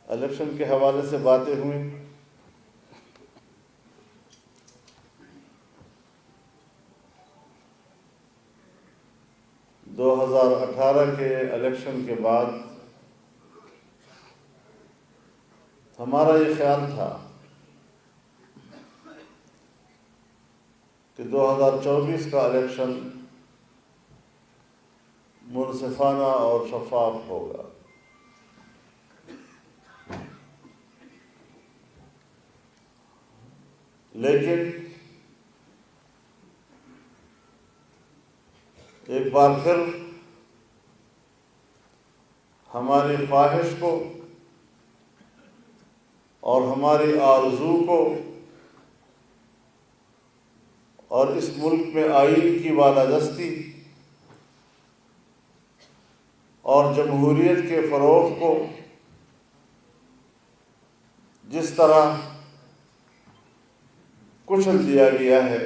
Election کے حوالے سے باتیں ہوئیں. 2018 کے الیکشن کے بعد ہمارا یہ خیال تھا کہ 2024 کا الیکشن منصفانہ اور شفاف ہوگا. لیکن ایک بار پھر ہماری خواہش کو اور ہماری آرزو کو اور اس ملک میں آئین کی بالادستی اور جمہوریت کے فروغ کو جس طرح کچل دیا گیا ہے،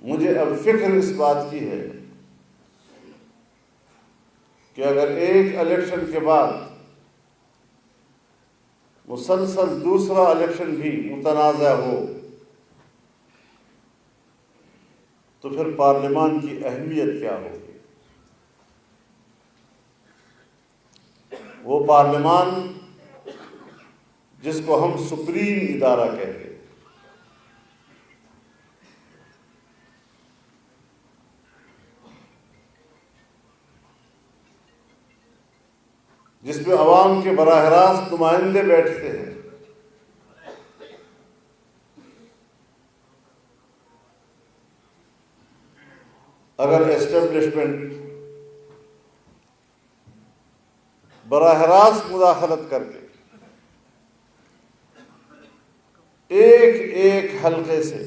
مجھے اب فکر اس بات کی ہے کہ اگر ایک الیکشن کے بعد مسلسل دوسرا الیکشن بھی متنازع ہو تو پھر پارلیمان کی اہمیت کیا ہوگی؟ وہ پارلیمان جس کو ہم سپریم ادارہ کہتے ہیں، جس میں عوام کے براہ راست نمائندے بیٹھتے ہیں، اگر اسٹیبلشمنٹ براہ راست مداخلت کر کے ایک ایک حلقے سے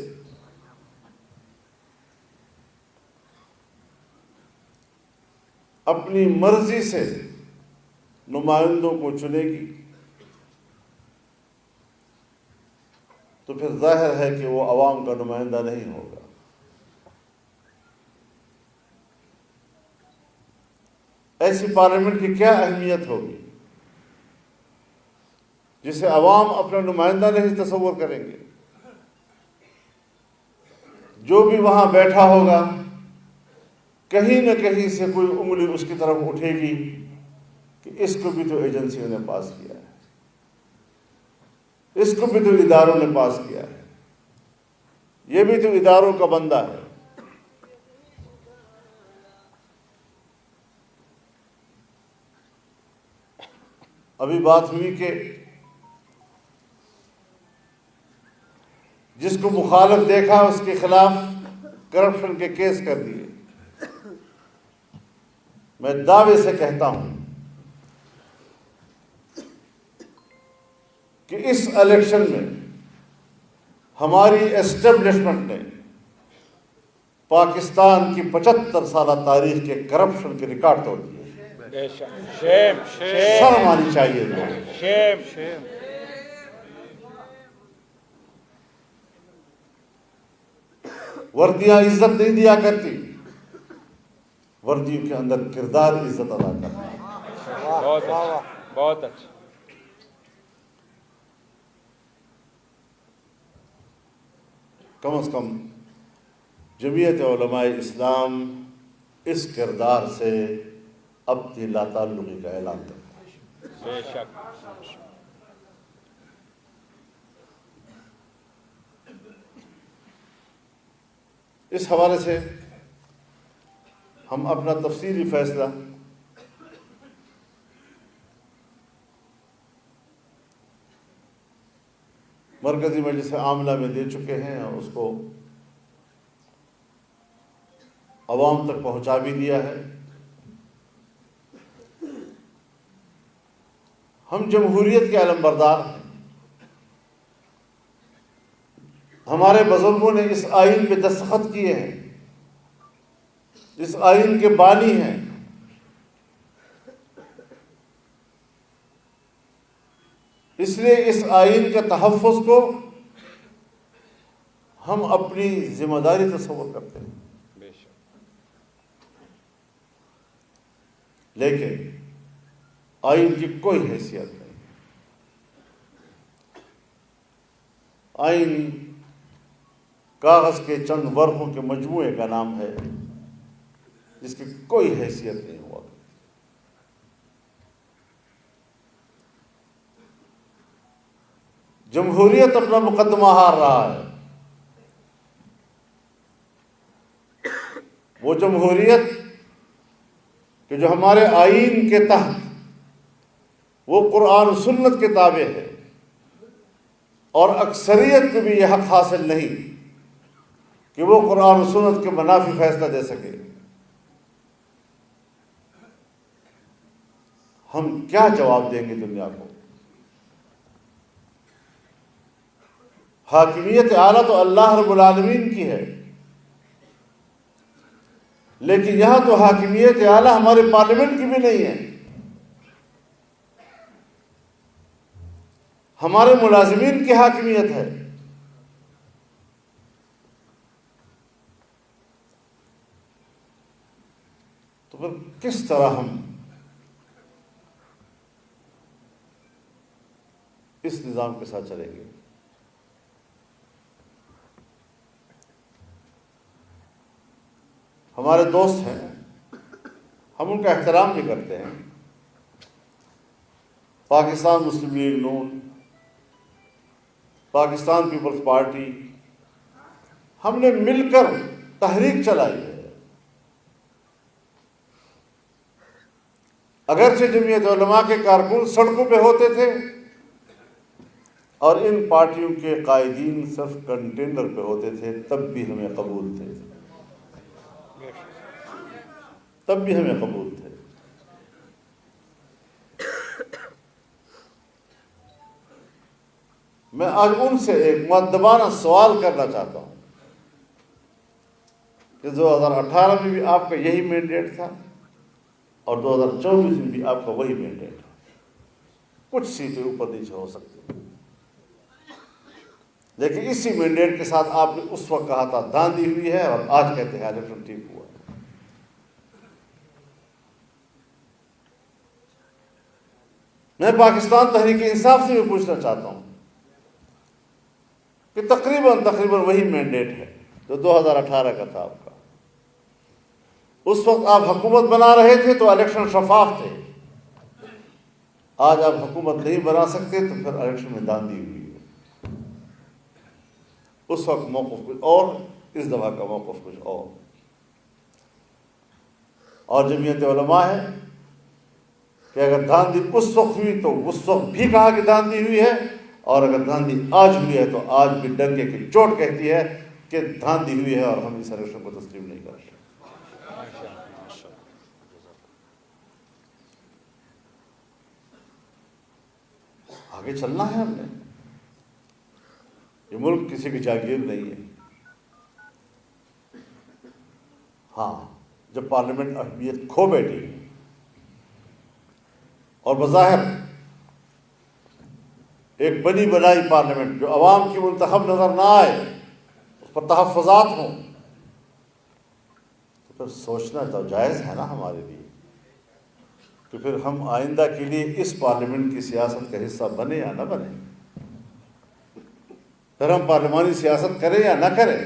اپنی مرضی سے نمائندوں کو چنے گی تو پھر ظاہر ہے کہ وہ عوام کا نمائندہ نہیں ہوگا. ایسی پارلیمنٹ کی کیا اہمیت ہوگی جسے عوام اپنا نمائندہ نہیں تصور کریں گے؟ جو بھی وہاں بیٹھا ہوگا کہیں نہ کہیں سے کوئی انگلی اس کی طرف اٹھے گی کہ اس کو بھی تو ایجنسیوں نے پاس کیا ہے، اس کو بھی تو اداروں نے پاس کیا ہے، یہ بھی تو اداروں کا بندہ ہے. ابھی بات ہوئی کہ جس کو مخالف دیکھا اس کے خلاف کرپشن کے کیس کر دیے. میں دعوے سے کہتا ہوں کہ اس الیکشن میں ہماری اسٹیبلشمنٹ نے پاکستان کی 75 سالہ تاریخ کے کرپشن کے ریکارڈ توڑ دیے. شرم آنی چاہیے. وردیاں عزت نہیں دیا کرتی، وردیوں کے اندر کردار عزت ادا کرتا ہے. بہت اچھا. کم از کم جمعیت علماء اسلام اس کردار سے اپنی لا تعلقی کا اعلان کرتا ہے. بے شک. اس حوالے سے ہم اپنا تفصیلی فیصلہ مرکزی مجلس عاملہ میں دے چکے ہیں اور اس کو عوام تک پہنچا بھی دیا ہے. ہم جمہوریت کے علم بردار ہیں. ہمارے بزرگوں نے اس آئین پہ دستخط کیے ہیں، اس آئین کے بانی ہیں. اس لیے اس آئین کے تحفظ کو ہم اپنی ذمہ داری تصور کرتے ہیں. لیکن آئین کی کوئی حیثیت نہیں. آئین کاغذ کے چند ورقوں کے مجموعے کا نام ہے جس کی کوئی حیثیت نہیں ہوا. جمہوریت اپنا مقدمہ ہار رہا ہے. وہ جمہوریت کہ جو ہمارے آئین کے تحت وہ قرآن و سنت کے تابع ہے اور اکثریت کو بھی یہ حق حاصل نہیں کہ وہ قرآن و سنت کے منافی فیصلہ دے سکے. ہم کیا جواب دیں گے دنیا کو؟ حاکمیت اعلیٰ تو اللہ رب العالمین کی ہے، لیکن یہاں تو حاکمیت اعلیٰ ہمارے پارلیمنٹ کی بھی نہیں ہے. ہمارے ملازمین کی حاکمیت ہے. تو پھر کس طرح ہم اس نظام کے ساتھ چلیں گے؟ ہمارے دوست ہیں، ہم ان کا احترام بھی کرتے ہیں. پاکستان مسلم لیگ نون، پاکستان پیپلز پارٹی، ہم نے مل کر تحریک چلائی ہے. اگرچہ جمعیت علماء کے کارکن سڑکوں پہ ہوتے تھے اور ان پارٹیوں کے قائدین صرف کنٹینر پہ ہوتے تھے، تب بھی ہمیں قبول تھے. تب بھی ہمیں قبول تھے. میں آج ان سے ایک مؤدبانہ سوال کرنا چاہتا ہوں کہ 2018 میں بھی آپ کا یہی مینڈیٹ تھا اور 2024 میں بھی آپ کا وہی مینڈیٹ ہے. کچھ سیٹیں اوپر نیچے ہو سکتی، لیکن اسی مینڈیٹ کے ساتھ آپ نے اس وقت کہا تھا دھاندلی ہوئی ہے اور آج کہتے ہیں الیکشن ٹھیک ہوا. میں پاکستان تحریک انصاف سے بھی پوچھنا چاہتا ہوں کہ تقریباً وہی مینڈیٹ ہے جو 2018 کا تھا آپ کا. اس وقت آپ حکومت بنا رہے تھے تو الیکشن شفاف تھے. آج آپ حکومت نہیں بنا سکتے تو پھر الیکشن میں دھاندلی ہوئی ہے. اس وقت موقف کچھ اور، اس دفعہ کا موقف کچھ اور. اور جمعیت علماء ہے کہ اگر دھاندلی اس وقت ہوئی تو اس وقت بھی کہا کہ دھاندلی ہوئی ہے، اور اگر دھاندلی آج ہوئی ہے تو آج بھی ڈنکے کی چوٹ کہتی ہے کہ دھاندلی ہوئی ہے اور ہم اس الیکشن کو تسلیم نہیں کرتے. آگے چلنا ہے ہم نے. یہ ملک کسی کی جاگیر نہیں ہے. ہاں، جب پارلیمنٹ اہمیت کھو بیٹھی اور بظاہر ایک بنی بنائی پارلیمنٹ جو عوام کی منتخب نظر نہ آئے، اس پر تحفظات ہوں، تو پھر سوچنا تو جائز ہے نا ہمارے لیے کہ پھر ہم آئندہ کے لیے اس پارلیمنٹ کی سیاست کا حصہ بنے یا نہ بنے. پھر ہم پارلیمانی سیاست کریں یا نہ کریں.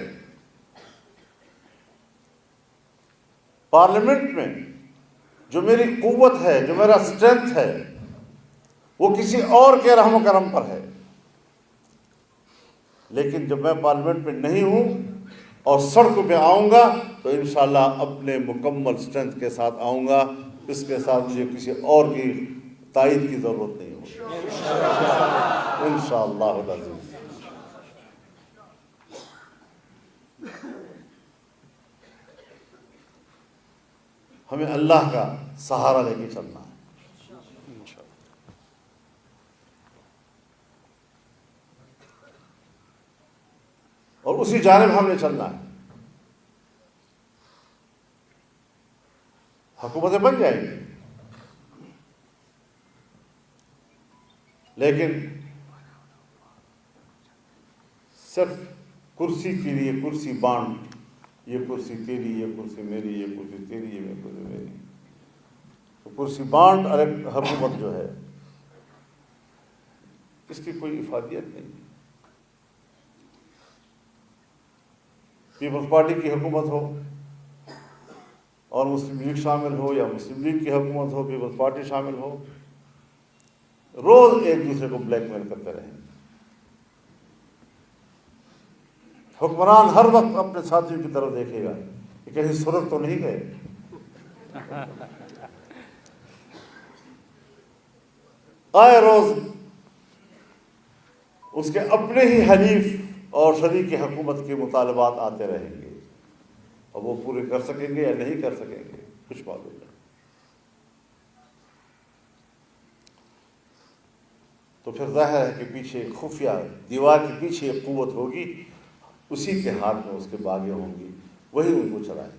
پارلیمنٹ میں جو میری قوت ہے، جو میرا اسٹرینتھ ہے، وہ کسی اور کے رحم و کرم پر ہے. لیکن جب میں پارلیمنٹ میں نہیں ہوں اور سڑکوں پہ آؤں گا تو انشاءاللہ اپنے مکمل اسٹرینتھ کے ساتھ آؤں گا. اس کے ساتھ مجھے کسی اور کی تائید کی ضرورت نہیں ہوگی انشاءاللہ العزیز. ہمیں اللہ کا سہارا لے کے چلنا ہے. اور اسی جانب ہم نے چلنا ہے. حکومتیں بن جائیں گی، لیکن صرف کرسی کے لیے کرسی بانٹ، یہ کرسی تیری، یہ کرسی میری، یہ کرسی تیری، یہ کرسی میری، تو کرسی بانٹ حکومت جو ہے اس کی کوئی افادیت نہیں. پیپلز پارٹی کی حکومت ہو اور مسلم لیگ شامل ہو یا مسلم لیگ کی حکومت ہو پیپلز پارٹی شامل ہو, روز ایک دوسرے کو بلیک میل کرتے رہیں. حکمران ہر وقت اپنے ساتھیوں کی طرف دیکھے گا کہ کہیں سرخ تو نہیں گئے. آئے روز اس کے اپنے ہی حلیف اور شریک حکومت کے مطالبات آتے رہیں گے, اور وہ پورے کر سکیں گے یا نہیں کر سکیں گے کچھ معلوم نہیں. تو پھر ظاہر ہے کہ پیچھے خفیہ دیوار کے پیچھے ایک قوت ہوگی, اسی کے ہاتھ میں اس کے باغیں ہوں گی, وہی ان کو چلائیں گے.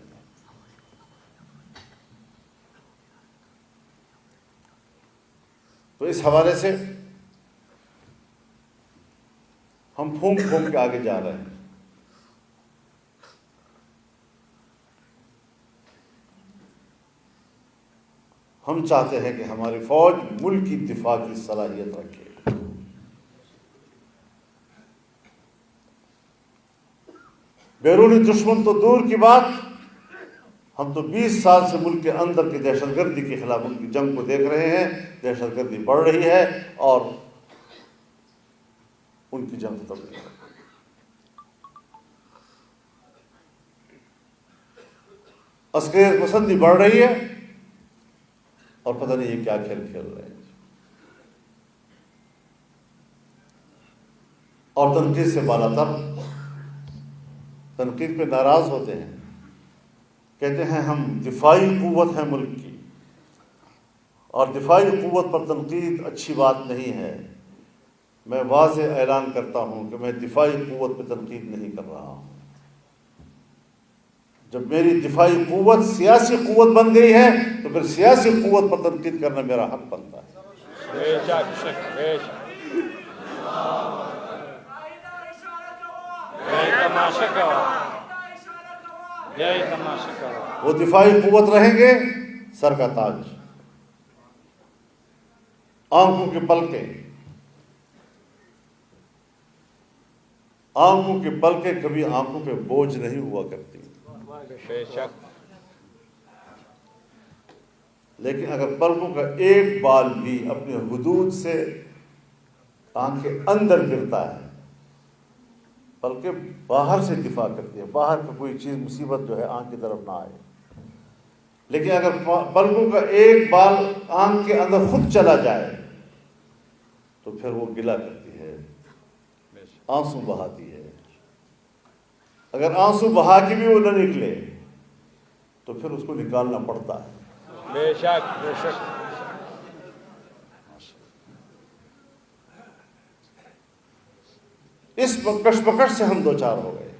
تو اس حوالے سے ہم پھونک پھونک کے آگے جا رہے ہیں. ہم چاہتے ہیں کہ ہماری فوج ملک کی دفاع کی صلاحیت رکھے. بیرونی دشمن تو دور کی بات, ہم تو 20 سال سے ملک کے اندر کی دہشت گردی کے خلاف ان کی جنگ کو دیکھ رہے ہیں. دہشت گردی بڑھ رہی ہے اور ان کی جنگ ختم نہیں. عسکریت پسندی بڑھ رہی ہے اور پتہ نہیں یہ کیا کھیل کھیل رہے ہیں. اور تنقید سے بالا تر, تنقید پہ ناراض ہوتے ہیں, کہتے ہیں ہم دفاعی قوت ہیں ملک کی, اور دفاعی قوت پر تنقید اچھی بات نہیں ہے. میں واضح اعلان کرتا ہوں کہ میں دفاعی قوت پہ تنقید نہیں کر رہا ہوں. جب میری دفاعی قوت سیاسی قوت بن گئی ہے تو پھر سیاسی قوت پر تنقید کرنا میرا حق بنتا ہے. وہ دفاعی قوت رہیں گے سر کا تاج, آنکھوں کے پلکیں. آنکھوں کے پلکیں کبھی آنکھوں پہ بوجھ نہیں ہوا کرتی, لیکن اگر پلکوں کا ایک بال بھی اپنے حدود سے آنکھ کے اندر گرتا ہے, پلکیں باہر سے دفاع کرتی ہے, باہر کا کوئی چیز مصیبت جو ہے آنکھ کی طرف نہ آئے. لیکن اگر پلکوں کا ایک بال آنکھ کے اندر خود چلا جائے تو پھر وہ گلہ کرتی ہے, آنسو بہاتی ہے. اگر آنسو بہا کے بھی وہ نہ نکلے تو پھر اس کو نکالنا پڑتا ہے. بے شک بے شک. اس کش پکش سے ہم دو چار ہو گئے.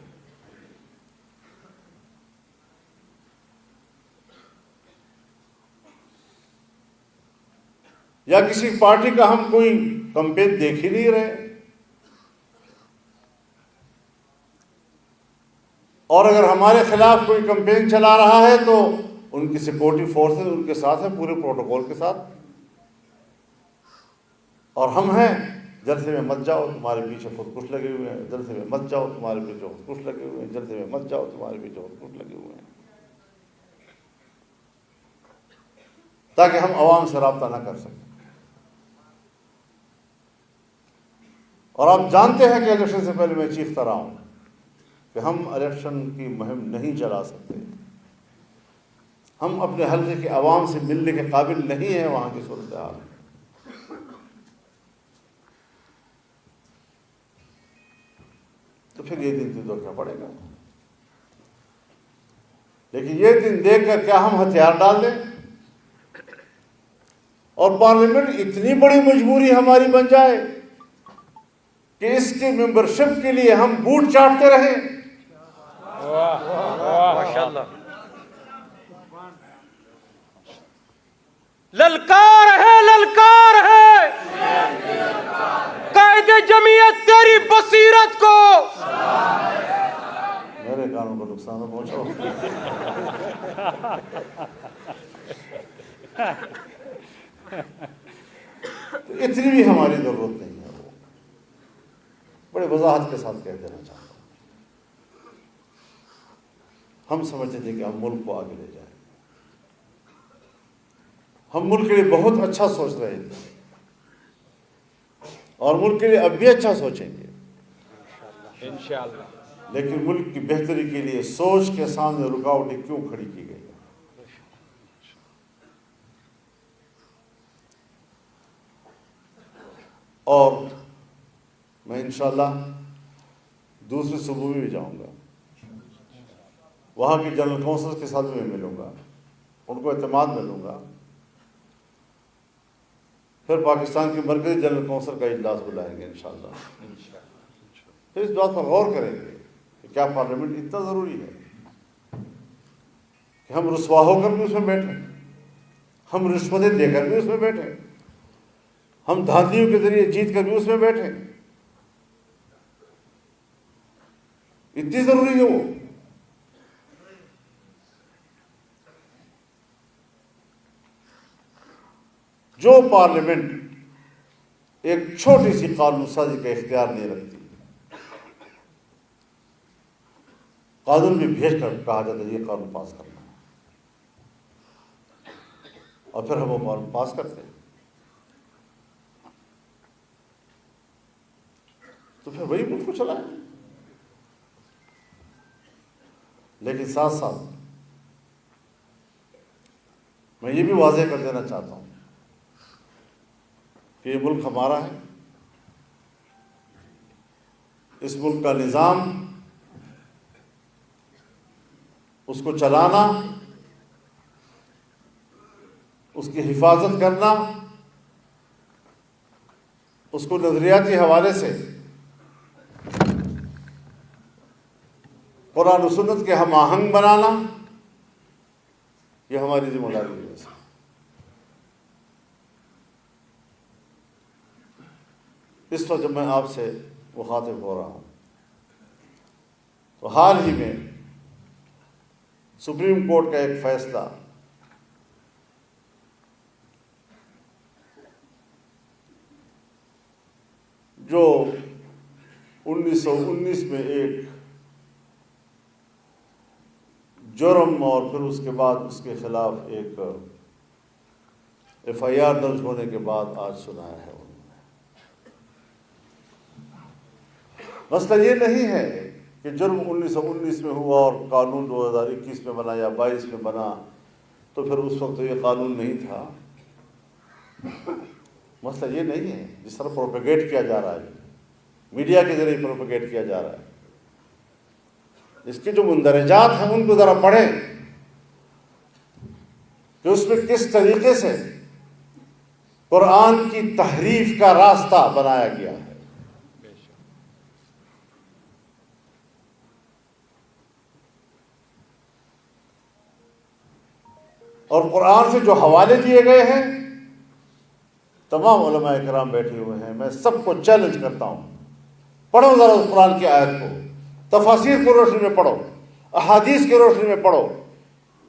یا کسی پارٹی کا ہم کوئی کمپین دیکھ ہی نہیں رہے, اور اگر ہمارے خلاف کوئی کمپین چلا رہا ہے تو ان کی سیکورٹی فورسز ان کے ساتھ ہیں پورے پروٹوکول کے ساتھ, اور ہم ہیں جلسے میں مت جاؤ تمہارے پیچھے خودکش لگے ہوئے ہیں, جلسے میں مت جاؤ تمہارے پیچھے خودکش لگے ہوئے ہیں, جلسے میں مت جاؤ تمہارے پیچھے خودکش لگے ہوئے ہیں, تاکہ ہم عوام سے رابطہ نہ کر سکیں. اور آپ جانتے ہیں کہ الیکشن سے پہلے میں چیختا رہا ہوں کہ ہم الیکشن کی مہم نہیں چلا سکتے, ہم اپنے حلقے کے عوام سے ملنے کے قابل نہیں ہیں وہاں کی صورتحال. تو پھر یہ دن تو دھوکہ پڑے گا. لیکن یہ دن دیکھ کر کیا ہم ہتھیار ڈال دیں اور پارلیمنٹ اتنی بڑی مجبوری ہماری بن جائے کہ اس کی ممبرشپ کے لیے ہم بوٹ چاٹتے رہیں. ماشاءاللہ. للکار ہے قائد جمعیت تیری بصیرت کو. میرے کانوں کو نقصان پہنچو. تو اتنی بھی ہماری ضرورت نہیں ہے، وہ بڑے وضاحت کے ساتھ کہہ دینا چاہتا ہوں۔ ہم سمجھتے تھے کہ ہم ملک کو آگے لے جائیں، ہم ملک کے لیے بہت اچھا سوچ رہے تھے اور ملک کے لیے اب بھی اچھا سوچیں گے، انشاءاللہ۔ لیکن ملک کی بہتری کے لیے سوچ کے سامنے رکاوٹیں کیوں کھڑی کی گئی ہیں؟ اور میں انشاءاللہ دوسرے صوبوں میں بھی جاؤں گا، وہاں کی جنرل کونسل کے ساتھ میں ملوں گا، ان کو اعتماد ملوں گا، پھر پاکستان کی مرکزی جنرل کونسل کا اجلاس بلائیں گے انشاءاللہ، پھر اس بات پر غور کریں گے کہ کیا پارلیمنٹ اتنا ضروری ہے کہ ہم رسوا ہو کر بھی اس میں بیٹھیں، ہم رشوتیں دے کر بھی اس میں بیٹھیں، ہم دھاندلیوں کے ذریعے جیت کر بھی اس میں بیٹھیں؟ اتنی ضروری ہے وہ؟ جو پارلیمنٹ ایک چھوٹی سی قانون سازی کا اختیار نہیں رکھتی، قانون بھی بھیج کر کہا جاتا ہے یہ قانون پاس کرنا ہے، اور پھر ہم وہ قانون پاس کرتے ہیں، تو پھر وہی ملک کو چلائیں۔ لیکن ساتھ ساتھ میں یہ بھی واضح کر دینا چاہتا ہوں کہ یہ ملک ہمارا ہے، اس ملک کا نظام، اس کو چلانا، اس کی حفاظت کرنا، اس کو نظریاتی حوالے سے قرآن و سنت کے ہم آہنگ بنانا، یہ ہماری ذمہ داری ہے۔ اس وقت جب میں آپ سے مخاطب ہو رہا ہوں تو حال ہی میں سپریم کورٹ کا ایک فیصلہ جو 1919 میں ایک جرم اور پھر اس کے بعد اس کے خلاف ایک FIR درج ہونے کے بعد آج سنایا ہے انہوں نے۔ مسئلہ یہ نہیں ہے کہ جرم 1919 میں ہوا اور قانون 2021 میں بنا یا 22 میں بنا تو پھر اس وقت یہ قانون نہیں تھا۔ مسئلہ یہ نہیں ہے جس طرح پروپیگیٹ کیا جا رہا ہے، میڈیا کے ذریعے پروپیگیٹ کیا جا رہا ہے۔ اس کے جو مندرجات ہیں ان کو ذرا پڑھیں کہ اس میں کس طریقے سے قرآن کی تحریف کا راستہ بنایا گیا ہے۔ اور قرآن سے جو حوالے دیے گئے ہیں، تمام علماء کرام بیٹھے ہوئے ہیں، میں سب کو چیلنج کرتا ہوں، پڑھو ذرا اس قرآن کی آیت کو، تفاسیر کی روشنی میں پڑھو، احادیث کی روشنی میں پڑھو،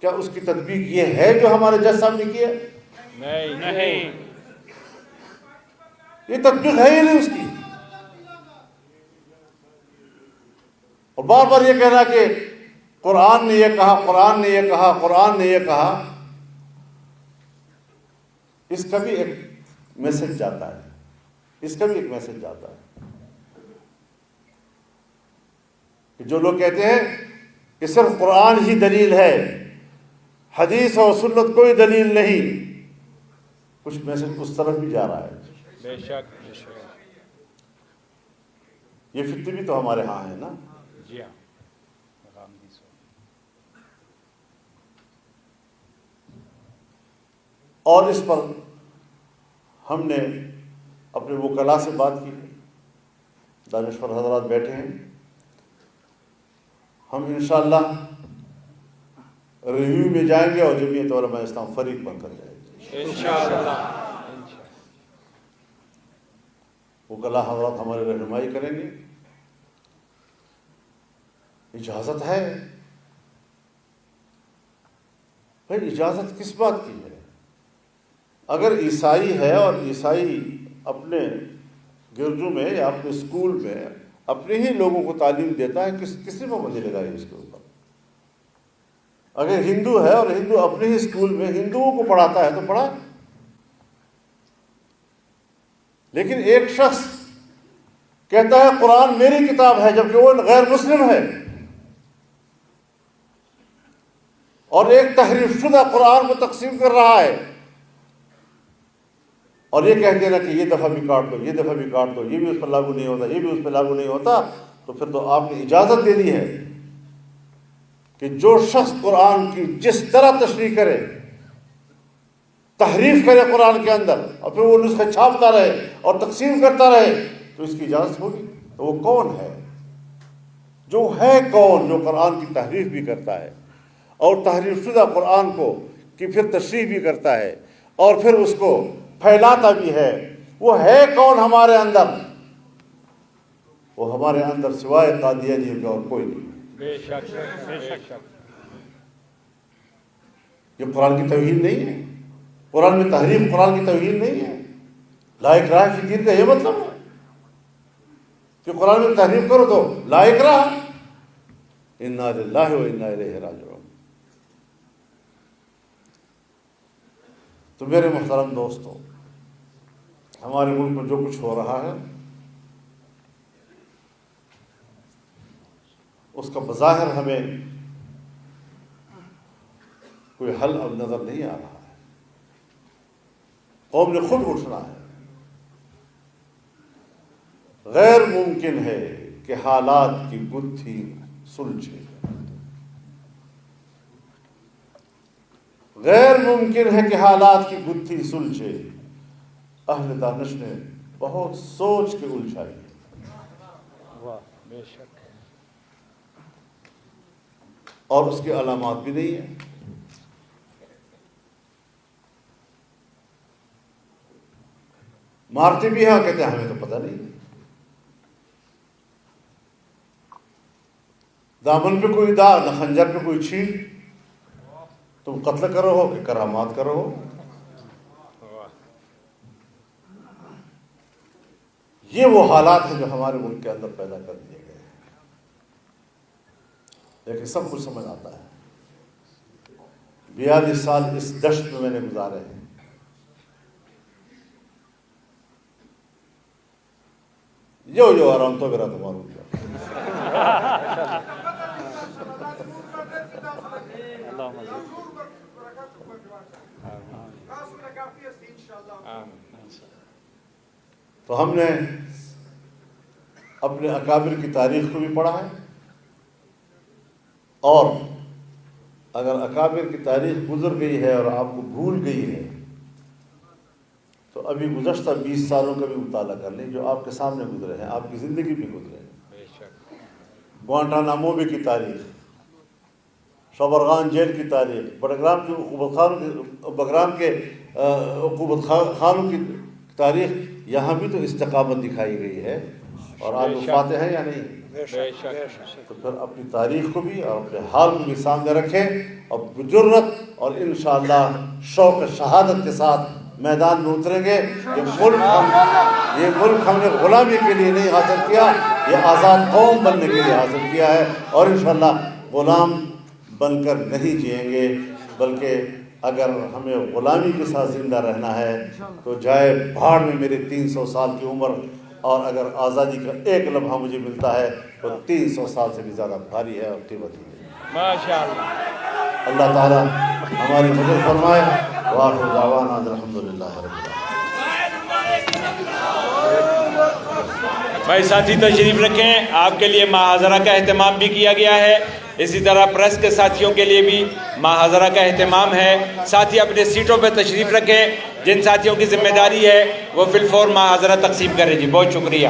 کیا اس کی تطبیق یہ ہے جو ہمارے جج صاحب نے کی ہے؟ نہیں، یہ تطبیق ہے ہی نہیں اس کی۔ اور بار بار یہ کہنا کہ قرآن نے یہ کہا، قرآن نے یہ کہا، قرآن نے یہ کہا، اس کا بھی ایک میسج جاتا ہے، اس کا بھی ایک میسج جاتا ہے کہ جو لوگ کہتے ہیں کہ صرف قرآن ہی دلیل ہے، حدیث اور سنت کوئی دلیل نہیں، کچھ میسج اس طرف بھی جا رہا ہے۔ بے شک، بے شک، یہ فتنہ بھی تو ہمارے ہاں ہے نا۔ جی ہاں، اور اس پر ہم نے اپنے وکلاء سے بات کی، دانشور حضرات بیٹھے ہیں، ہم انشاءاللہ ریویو میں جائیں گے اور جمعیت علماء اسلام فریق بن کر جائے گی انشاءاللہ۔ وکلاء حضرات ہماری رہنمائی کریں گے۔ اجازت ہے بھائی، اجازت کس بات کی ہے؟ اگر عیسائی ہے اور عیسائی اپنے گرجوں میں یا اپنے اسکول میں اپنے ہی لوگوں کو تعلیم دیتا ہے، کسی پابندی لگائی اس کے اوپر؟ اگر ہندو ہے اور ہندو اپنے ہی اسکول میں ہندوؤں کو پڑھاتا ہے تو پڑھا. لیکن ایک شخص کہتا ہے قرآن میری کتاب ہے جبکہ وہ غیر مسلم ہے، اور ایک تحریف شدہ قرآن کو تقسیم کر رہا ہے، اور یہ کہہ دینا کہ یہ دفعہ بھی کاٹ دو، یہ دفعہ بھی کاٹ دو، یہ بھی اس پر لاگو نہیں ہوتا، یہ بھی اس پہ لاگو نہیں ہوتا، تو پھر تو آپ نے اجازت دے دی ہے کہ جو شخص قرآن کی جس طرح تشریح کرے، تحریف کرے قرآن کے اندر، اور پھر وہ نسخے چھاپتا رہے اور تقسیم کرتا رہے، تو اس کی اجازت ہوگی؟ تو وہ کون ہے؟ جو ہے کون جو قرآن کی تحریف بھی کرتا ہے اور تحریف شدہ قرآن کو کی پھر تشریح بھی کرتا ہے اور پھر اس کو پھیلاتا بھی ہے؟ وہ ہے کون ہمارے اندر؟ وہ ہمارے اندر سوائے قادیانی کے اور کوئی نہیں. بے شک بے شک. یہ قرآن کی توہین نہیں ہے؟ قرآن میں تحریف قرآن کی توہین نہیں ہے؟ لا اکراہ فی الدین کا یہ مطلب ہے کہ قرآن میں تحریف کرو تو لا اکراہ. انا للہ و انا الیہ راجعون. تو میرے محترم دوستو، ہمارے ملک میں جو کچھ ہو رہا ہے اس کا بظاہر ہمیں کوئی حل اب نظر نہیں آ رہا ہے. قوم نے خود اٹھنا ہے. غیر ممکن ہے کہ حالات کی گتھی سلجھے، غیر ممکن ہے کہ حالات کی گتھی سلجھے. اہل دانش نے بہت سوچ کے الجھائی ہے، واہ بے شک. اور اس کی علامات بھی نہیں ہیں. مارتے بھی ہیں، کہتے ہیں ہمیں تو پتہ نہیں. دامن پہ کوئی داغ نہ خنجر پہ کوئی چھین، تم قتل کرو ہو کہ کرامات کرو ہو. یہ وہ حالات ہیں جو ہمارے ملک کے اندر پیدا کر دیے گئے ہیں. لیکن سب کچھ سمجھ آتا ہے. 42 سال اس دشت میں نے گزارے ہیں. جو آرام تو میرا تمہارا تو ہم نے اپنے اکابر کی تاریخ کو بھی پڑھا ہے، اور اگر اکابر کی تاریخ گزر گئی ہے اور آپ کو بھول گئی ہے تو ابھی گزشتہ 20 سالوں کا بھی مطالعہ کر لیں جو آپ کے سامنے گزرے ہیں، آپ کی زندگی بھی گزرے ہیں. گوانٹانامو بے کی تاریخ، شبرغان جیل کی تاریخ، بڑگرام کے عقوبت خانوں کی تاریخ، یہاں بھی تو استقامت دکھائی گئی ہے. اور آپ وفاتے ہیں یا نہیں؟ تو پھر اپنی تاریخ کو بھی اور اپنے حال کو بھی سامنے رکھیں اور بجرت اور انشاءاللہ شوق شہادت کے ساتھ میدان میں اتریں گے. یہ ملک ہم نے غلامی کے لیے نہیں حاصل کیا، یہ آزاد قوم بننے کے لیے حاصل کیا ہے، اور انشاءاللہ غلام بن کر نہیں جئیں گے، بلکہ اگر ہمیں غلامی کے ساتھ زندہ رہنا ہے تو جائے بھاڑ میں میرے 300 سال کی عمر، اور اگر آزادی کا ایک لمحہ مجھے ملتا ہے تو 300 سال سے بھی زیادہ بھاری ہے اور قیمتی ہے. ماشاءاللہ. اللہ تعالیٰ ہماری مدد فرمائے. وآخر دعوانا الحمدللہ رب العالمین. بھائی ساتھی تشریف رکھیں، آپ کے لیے محاضرہ کا اہتمام بھی کیا گیا ہے. اسی طرح پریس کے ساتھیوں کے لیے بھی محاضرہ کا اہتمام ہے. ساتھی اپنے سیٹوں پہ تشریف رکھیں. جن ساتھیوں کی ذمہ داری ہے وہ فی الفور محاضرہ تقسیم کریں. جی بہت شکریہ.